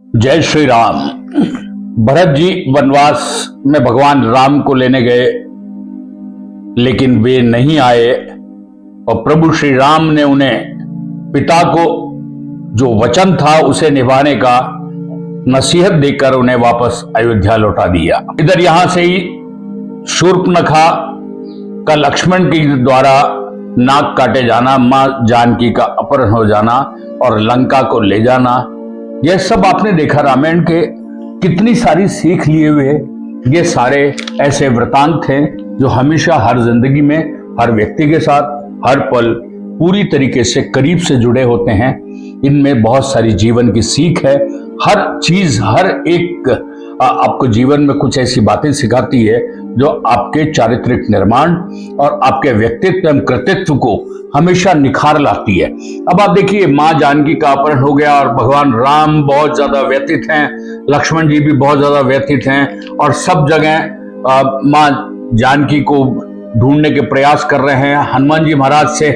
जय श्री राम। भरत जी वनवास में भगवान राम को लेने गए, लेकिन वे नहीं आए और प्रभु श्री राम ने उन्हें पिता को जो वचन था उसे निभाने का नसीहत देकर उन्हें वापस अयोध्या लौटा दिया। इधर यहां से ही शूर्पणखा का लक्ष्मण के द्वारा नाक काटे जाना, मां जानकी का अपहरण हो जाना और लंका को ले जाना, यह सब आपने देखा। रामायण के कितनी सारी सीख लिए हुए ये सारे ऐसे वृतांत हैं जो हमेशा हर जिंदगी में हर व्यक्ति के साथ हर पल पूरी तरीके से करीब से जुड़े होते हैं। इनमें बहुत सारी जीवन की सीख है। हर चीज, हर एक आपको जीवन में कुछ ऐसी बातें सिखाती है जो आपके चारित्रिक निर्माण और आपके व्यक्तित्व एवं कृतित्व को हमेशा निखार लाती है। अब आप देखिए, मां जानकी का अपहरण हो गया और भगवान राम बहुत ज्यादा व्यथित हैं, लक्ष्मण जी भी बहुत ज्यादा व्यथित हैं और सब जगह मां जानकी को ढूंढने के प्रयास कर रहे हैं। हनुमान जी महाराज से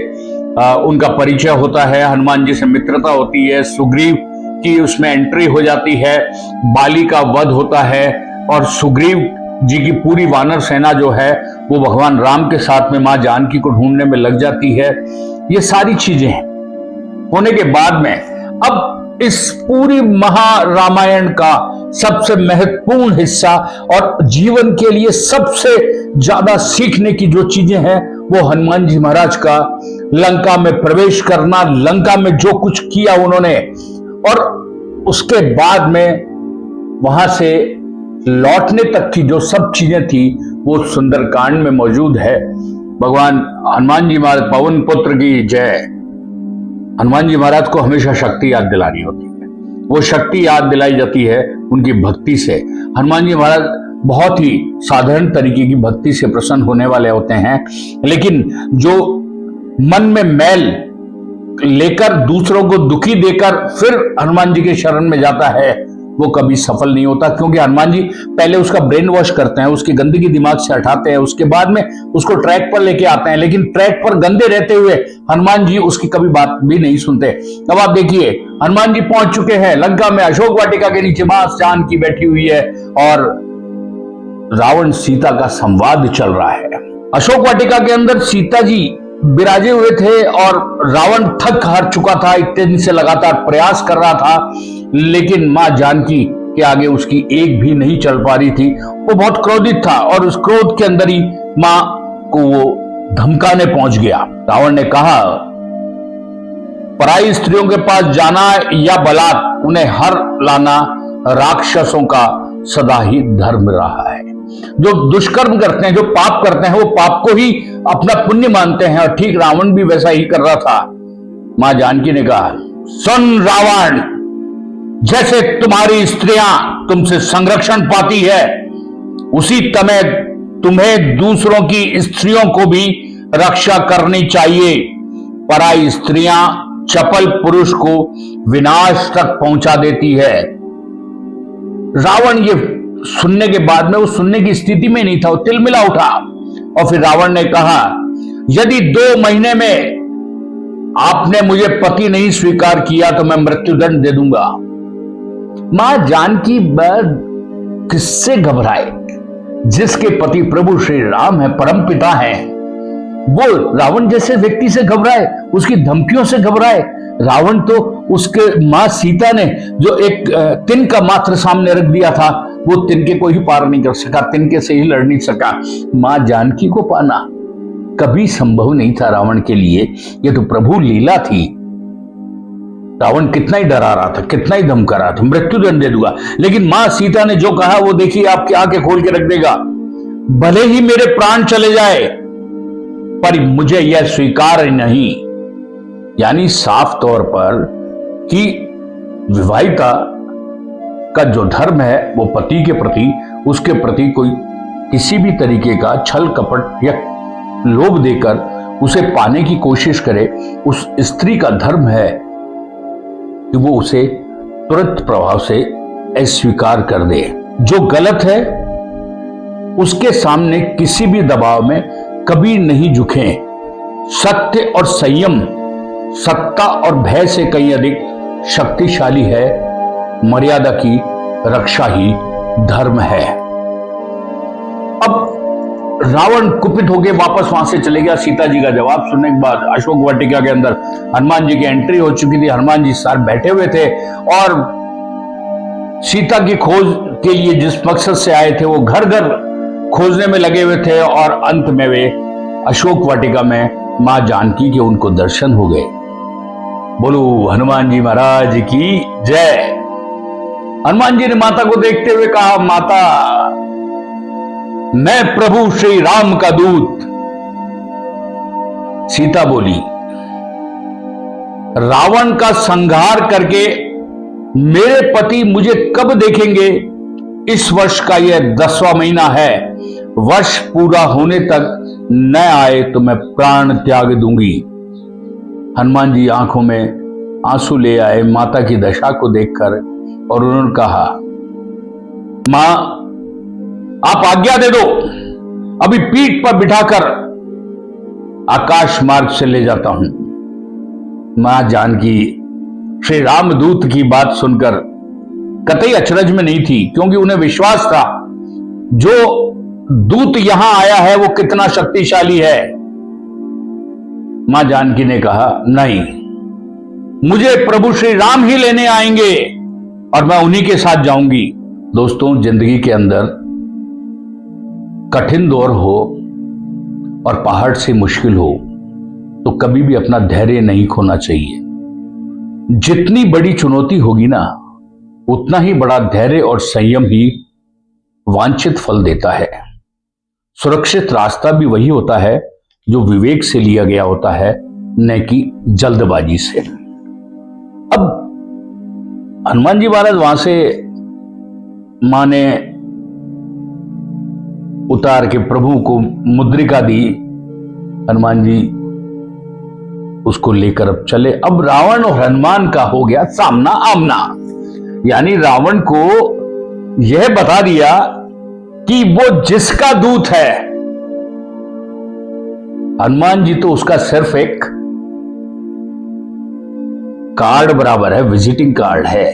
उनका परिचय होता है, हनुमान जी से मित्रता होती है, सुग्रीव की उसमें एंट्री हो जाती है, बाली का वध होता है और सुग्रीव जी की पूरी वानर सेना जो है वो भगवान राम के साथ में मां जानकी को ढूंढने में लग जाती है। ये सारी चीजें होने के बाद में अब इस पूरी महारामायण का सबसे महत्वपूर्ण हिस्सा और जीवन के लिए सबसे ज्यादा सीखने की जो चीजें हैं वो हनुमान जी महाराज का लंका में प्रवेश करना, लंका में जो कुछ किया उन्होंने और उसके बाद में वहां से लौटने तक की जो सब चीजें थी वो सुंदरकांड में मौजूद है। भगवान हनुमान जी महाराज, पवन पुत्र की जय। हनुमान जी महाराज को हमेशा शक्ति याद दिलानी होती है। वो शक्ति याद दिलाई जाती है उनकी भक्ति से। हनुमान जी महाराज बहुत ही साधारण तरीके की भक्ति से प्रसन्न होने वाले होते हैं, लेकिन जो मन में मैल लेकर दूसरों को दुखी देकर फिर हनुमान जी के शरण में जाता है वो कभी सफल नहीं होता, क्योंकि हनुमान जी पहले उसका ब्रेन वॉश करते हैं, उसकी गंदगी दिमाग से हटाते हैं, उसके बाद में उसको ट्रैक पर लेके आते हैं। लेकिन ट्रैक पर गंदे रहते हुए हनुमान जी उसकी कभी बात भी नहीं सुनते। अब आप देखिए, हनुमान जी पहुंच चुके हैं लंका में, अशोक वाटिका के नीचे मां जानकी बैठी हुई है और रावण सीता का संवाद चल रहा है। अशोक वाटिका के अंदर सीता जी विराजे हुए थे और रावण थक हार चुका था, इतने दिन से लगातार प्रयास कर रहा था, लेकिन मां जानकी के आगे उसकी एक भी नहीं चल पा रही थी। वो बहुत क्रोधित था और उस क्रोध के अंदर ही मां को वो धमकाने पहुंच गया। रावण ने कहा, पराई स्त्रियों के पास जाना या बलात् उन्हें हर लाना राक्षसों का सदा ही धर्म रहा है। जो दुष्कर्म करते हैं, जो पाप करते हैं, वो पाप को ही अपना पुण्य मानते हैं और ठीक रावण भी वैसा ही कर रहा था। मां जानकी ने कहा, सुन रावण, जैसे तुम्हारी स्त्रियां तुमसे संरक्षण पाती है उसी तरह तुम्हें दूसरों की स्त्रियों को भी रक्षा करनी चाहिए। पराई स्त्रियां चपल पुरुष को विनाश तक पहुंचा देती है। रावण ये सुनने के बाद में वो सुनने की स्थिति में नहीं था, वो तिलमिला उठा और फिर रावण ने कहा, यदि 2 महीने में आपने मुझे पति नहीं स्वीकार किया तो मैं मृत्युदंड दे दूंगा। मां जानकी किससे घबराए? जिसके पति प्रभु श्री राम है, परम पिता है, वो रावण जैसे व्यक्ति से घबराए, उसकी धमकियों से घबराए? रावण तो उसके मां सीता ने जो एक तिनका मात्र सामने रख दिया था, वो तिनके को ही पार नहीं कर सका, तिनके से ही लड़ नहीं सका। मां जानकी को पाना कभी संभव नहीं था रावण के लिए। ये तो प्रभु लीला थी। रावण कितना ही डरा रहा था, कितना ही धमका रहा था, मृत्युदंड दे दूंगा। लेकिन मां सीता ने जो कहा वो देखिए, आपकी आंखें खोल के रख देगा। भले ही मेरे प्राण चले जाए पर मुझे यह स्वीकार नहीं। यानी साफ तौर पर कि विवाहिता का जो धर्म है वो पति के प्रति, उसके प्रति कोई किसी भी तरीके का छल कपट या लोभ देकर उसे पाने की कोशिश करे, उस स्त्री का धर्म है कि वो उसे तुरंत प्रभाव से अस्वीकार कर दे। जो गलत है उसके सामने किसी भी दबाव में कभी नहीं झुके। सत्य और संयम सत्ता और भय से कहीं अधिक शक्तिशाली है मर्यादा की रक्षा ही धर्म है। अब रावण कुपित होकर वापस वहां से चले गया। सीता जी का जवाब सुनने के बाद अशोक वाटिका के अंदर हनुमान जी की एंट्री हो चुकी थी। हनुमान जी साथ बैठे हुए थे और सीता की खोज के लिए जिस मकसद से आए थे वो घर घर खोजने में लगे हुए थे और अंत में वे अशोक वाटिका में मां जानकी के उनको दर्शन हो गए। बोलो हनुमान जी महाराज की जय। हनुमान जी ने माता को देखते हुए कहा, माता मैं प्रभु श्री राम का दूत। सीता बोली, रावण का संहार करके मेरे पति मुझे कब देखेंगे? इस वर्ष का यह 10वां महीना है। वर्ष पूरा होने तक न आए तो मैं प्राण त्याग दूंगी। हनुमान जी आंखों में आंसू ले आए माता की दशा को देखकर और उन्होंने कहा, मां आप आज्ञा दे दो, अभी पीठ पर बिठाकर आकाश मार्ग से ले जाता हूं। मां जानकी श्री रामदूत की बात सुनकर कतई अचरज में नहीं थी, क्योंकि उन्हें विश्वास था जो दूत यहां आया है वो कितना शक्तिशाली है। मां जानकी ने कहा, नहीं, मुझे प्रभु श्री राम ही लेने आएंगे और मैं उन्हीं के साथ जाऊंगी। दोस्तों, जिंदगी के अंदर कठिन दौर हो और पहाड़ से मुश्किल हो तो कभी भी अपना धैर्य नहीं खोना चाहिए। जितनी बड़ी चुनौती होगी ना, उतना ही बड़ा धैर्य और संयम ही वांछित फल देता है। सुरक्षित रास्ता भी वही होता है जो विवेक से लिया गया होता है, न कि जल्दबाजी से। अब हनुमान जी महाराज वहां से मां ने उतार के प्रभु को मुद्रिका दी। हनुमान जी उसको लेकर अब चले। अब रावण और हनुमान का हो गया सामना आमना, यानी रावण को यह बता दिया कि वो जिसका दूत है, हनुमान जी तो उसका सिर्फ एक कार्ड बराबर है, विजिटिंग कार्ड है।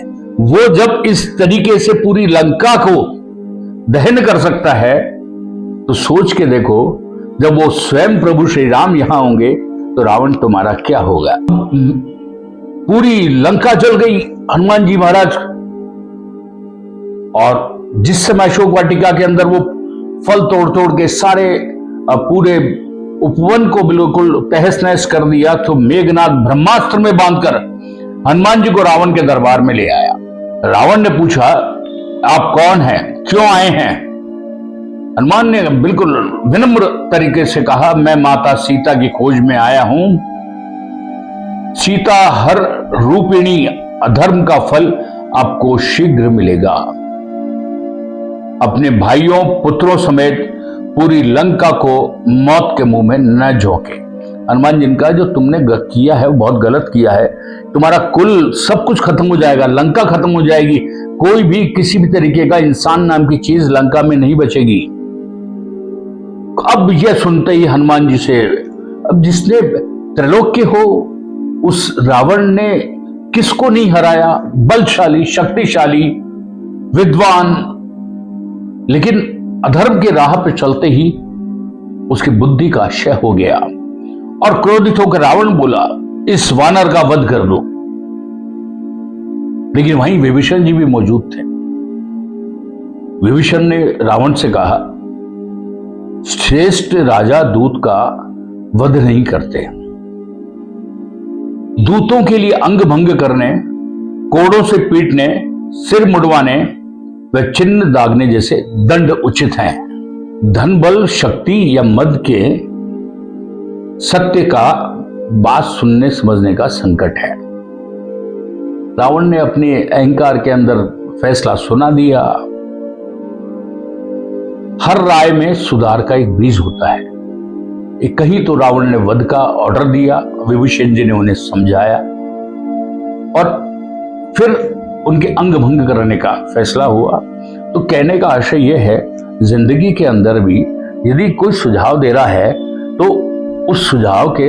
वो जब इस तरीके से पूरी लंका को दहन कर सकता है तो सोच के देखो, जब वो स्वयं प्रभु श्री राम यहां होंगे तो रावण तुम्हारा क्या होगा। पूरी लंका जल गई हनुमान जी महाराज। और जिस समय अशोक वाटिका के अंदर वो फल तोड़ तोड़ के सारे पूरे उपवन को बिल्कुल तहस नहस कर दिया, तो मेघनाथ ब्रह्मास्त्र में बांधकर हनुमान जी को रावण के दरबार में ले आया। रावण ने पूछा, आप कौन हैं, क्यों आए हैं? हनुमान ने बिल्कुल विनम्र तरीके से कहा, मैं माता सीता की खोज में आया हूं। सीता हर रूपिणी अधर्म का फल आपको शीघ्र मिलेगा। अपने भाइयों पुत्रों समेत पूरी लंका को मौत के मुंह में न झोंके। हनुमान जी ने कहा, जो तुमने किया है वो बहुत गलत किया है। तुम्हारा कुल सब कुछ खत्म हो जाएगा, लंका खत्म हो जाएगी, कोई भी किसी भी तरीके का इंसान नाम की चीज लंका में नहीं बचेगी। अब यह सुनते ही हनुमान जी से, अब जिसने त्रैलोक्य हो उस रावण ने किसको नहीं हराया, बलशाली, शक्तिशाली, विद्वान, लेकिन अधर्म के राह पे चलते ही उसकी बुद्धि का क्षय हो गया। और क्रोधित होकर रावण बोला, इस वानर का वध कर दो। लेकिन वहीं विभीषण जी भी मौजूद थे। विभीषण ने रावण से कहा, श्रेष्ठ राजा दूत का वध नहीं करते। दूतों के लिए अंग भंग करने, कोड़ों से पीटने, सिर मुड़वाने व चिन्ह दागने जैसे दंड उचित हैं। धन बल शक्ति या मद के सत्य का बात सुनने समझने का संकट है। रावण ने अपने अहंकार के अंदर फैसला सुना दिया। हर राय में सुधार का एक बीज होता है। एक कहीं तो रावण ने वध का ऑर्डर दिया, विभीषण जी ने उन्हें समझाया और फिर उनके अंग भंग करने का फैसला हुआ। तो कहने का आशय यह है, जिंदगी के अंदर भी यदि कोई सुझाव दे रहा है तो उस सुझाव के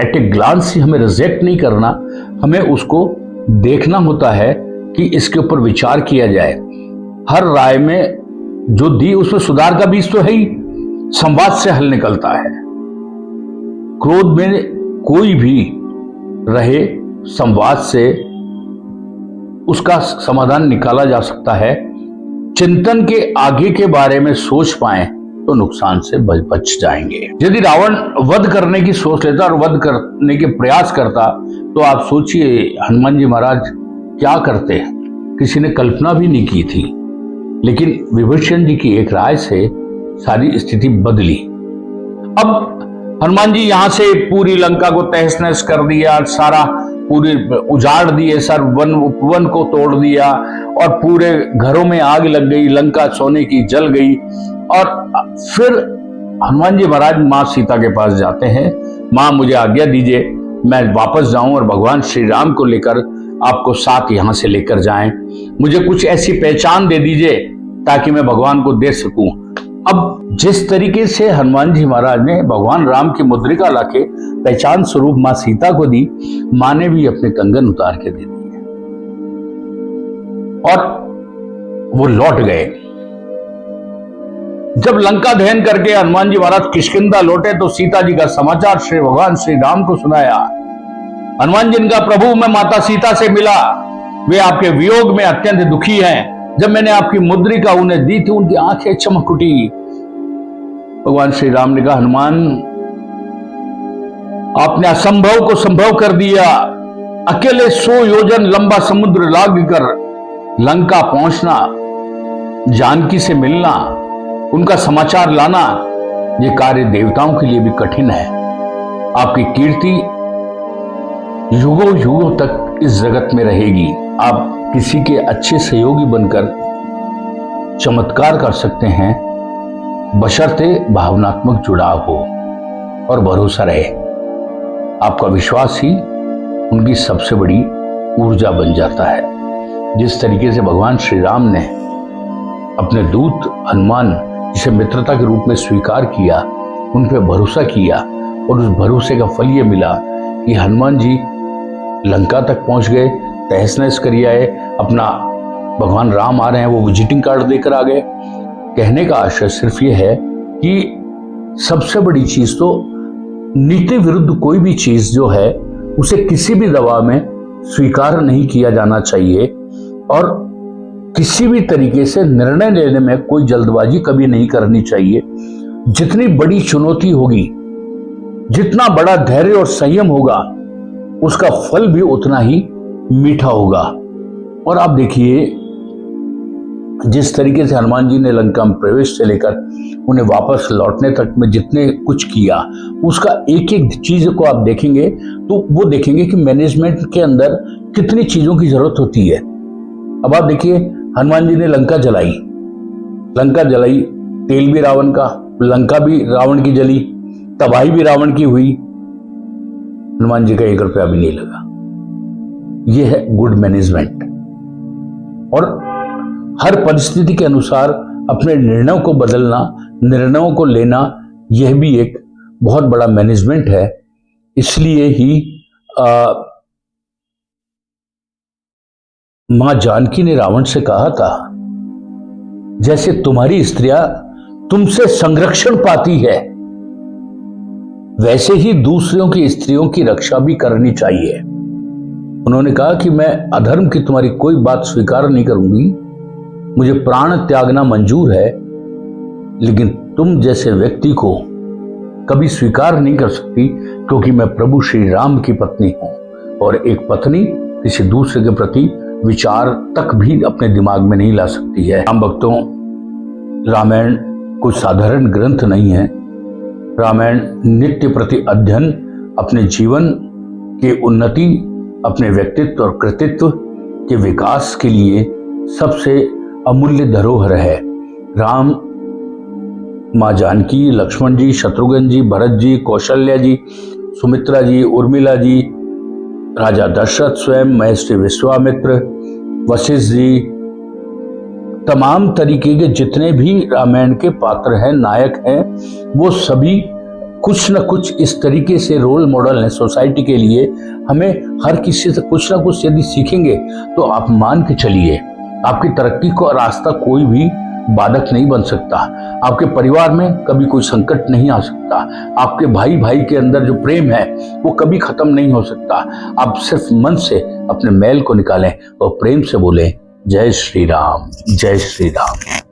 एट ए ग्लांस ही हमें रिजेक्ट नहीं करना, हमें उसको देखना होता है कि इसके ऊपर विचार किया जाए। हर राय में जो दी उसमें सुधार का बीज तो है ही, संवाद से हल निकलता है। क्रोध में कोई भी रहे, संवाद से उसका समाधान निकाला जा सकता है। चिंतन के आगे के बारे में सोच पाए तो नुकसान से बच जाएंगे। यदि रावण वध करने की सोच लेता और वध करने के प्रयास करता तो आप सोचिए हनुमान जी महाराज क्या करते। किसी ने कल्पना भी नहीं की थी, लेकिन विभीषण जी की एक राय से सारी स्थिति बदली। अब हनुमान जी यहां से पूरी लंका को तहस नहस कर दिया, सारा पूरे उजाड़ दिए, सर वन को तोड़ दिया और पूरे घरों में आग लग गई, लंका सोने की जल गई। और फिर हनुमान जी महाराज मां सीता के पास जाते हैं, मां मुझे आज्ञा दीजिए मैं वापस जाऊं और भगवान श्री राम को लेकर आपको साथ यहां से लेकर जाएं, मुझे कुछ ऐसी पहचान दे दीजिए ताकि मैं भगवान को दे सकूं। अब जिस तरीके से हनुमान जी महाराज ने भगवान राम की मुद्रिका लाके पहचान स्वरूप मां सीता को दी, मां ने भी अपने कंगन उतार के दे दिए और वो लौट गए। जब लंका दहन करके हनुमान जी महाराज किष्किंधा लौटे तो सीता जी का समाचार श्री भगवान श्री राम को सुनाया। हनुमान जी का प्रभु मैं माता सीता से मिला, वे आपके वियोग में अत्यंत दुखी हैं। जब मैंने आपकी मुद्रिका उन्हें दी थी उनकी आंखें चमक उठी। भगवान श्री राम ने कहा हनुमान आपने असंभव को संभव कर दिया, अकेले 100 योजन लंबा समुद्र लाग कर लंका पहुंचना, जानकी से मिलना, उनका समाचार लाना, ये कार्य देवताओं के लिए भी कठिन है। आपकी कीर्ति युगों युगों तक इस जगत में रहेगी। आप किसी के अच्छे सहयोगी बनकर चमत्कार कर सकते हैं, बशर्ते भावनात्मक जुड़ाव हो और भरोसा रहे। आपका विश्वास ही उनकी सबसे बड़ी ऊर्जा बन जाता है। जिस तरीके से भगवान श्री राम ने अपने दूत हनुमान जिसे मित्रता के रूप में स्वीकार किया, उन पर भरोसा किया और उस भरोसे का फल ये मिला कि हनुमान जी लंका तक पहुंच गए, तहस नहस कर आए। अपना भगवान राम आ रहे हैं वो विजिटिंग कार्ड देकर आ गए। कहने का आशय सिर्फ ये है कि सबसे बड़ी चीज तो नीति विरुद्ध कोई भी चीज जो है उसे किसी भी दबाव में स्वीकार नहीं किया जाना चाहिए और किसी भी तरीके से निर्णय लेने में कोई जल्दबाजी कभी नहीं करनी चाहिए। जितनी बड़ी चुनौती होगी, जितना बड़ा धैर्य और संयम होगा, उसका फल भी उतना ही मीठा होगा। और आप देखिए जिस तरीके से हनुमान जी ने लंका में प्रवेश से लेकर उन्हें वापस लौटने तक में जितने कुछ किया, उसका एक एक चीज को आप देखेंगे तो वो देखेंगे कि मैनेजमेंट के अंदर कितनी चीजों की जरूरत होती है। अब आप देखिए हनुमान जी ने लंका जलाई, तेल भी रावण का, लंका भी रावण की जली, तबाही भी रावण की हुई, हनुमान जी का 1 रुपया भी नहीं लगा। यह है गुड मैनेजमेंट। और हर परिस्थिति के अनुसार अपने निर्णयों को बदलना, निर्णयों को लेना, यह भी एक बहुत बड़ा मैनेजमेंट है। इसलिए ही मां जानकी ने रावण से कहा था जैसे तुम्हारी स्त्रियां तुमसे संरक्षण पाती है, वैसे ही दूसरों की स्त्रियों की रक्षा भी करनी चाहिए। उन्होंने कहा कि मैं अधर्म की तुम्हारी कोई बात स्वीकार नहीं करूंगी, मुझे प्राण त्यागना मंजूर है, लेकिन तुम जैसे व्यक्ति को कभी स्वीकार नहीं कर सकती, क्योंकि मैं प्रभु श्री राम की पत्नी हूं और एक पत्नी किसी दूसरे के प्रति विचार तक भी अपने दिमाग में नहीं ला सकती है। राम भक्तों, रामायण कोई साधारण ग्रंथ नहीं है। रामायण नित्य प्रति अध्ययन, अपने जीवन के उन्नति, अपने व्यक्तित्व और कृतित्व के विकास के लिए सबसे अमूल्य धरोहर है। राम, माँ जानकी, लक्ष्मण जी, शत्रुघ्न जी, भरत जी, कौशल्या जी, सुमित्रा जी, उर्मिला जी, राजा दशरथ स्वयं, महर्षि विश्वामित्र, वशिष्ठ जी, तमाम तरीके के जितने भी रामायण के पात्र हैं, नायक हैं, वो सभी कुछ न कुछ इस तरीके से रोल मॉडल है सोसाइटी के लिए। हमें हर किसी से कुछ ना कुछ यदि सीखेंगे तो आप मान के चलिए, आपकी तरक्की को रास्ता कोई भी बाधक नहीं बन सकता। आपके परिवार में कभी कोई संकट नहीं आ सकता। आपके भाई भाई के अंदर जो प्रेम है वो कभी खत्म नहीं हो सकता। आप सिर्फ मन से अपने मैल को निकालें और प्रेम से बोलें, जय श्री राम, जय श्री राम।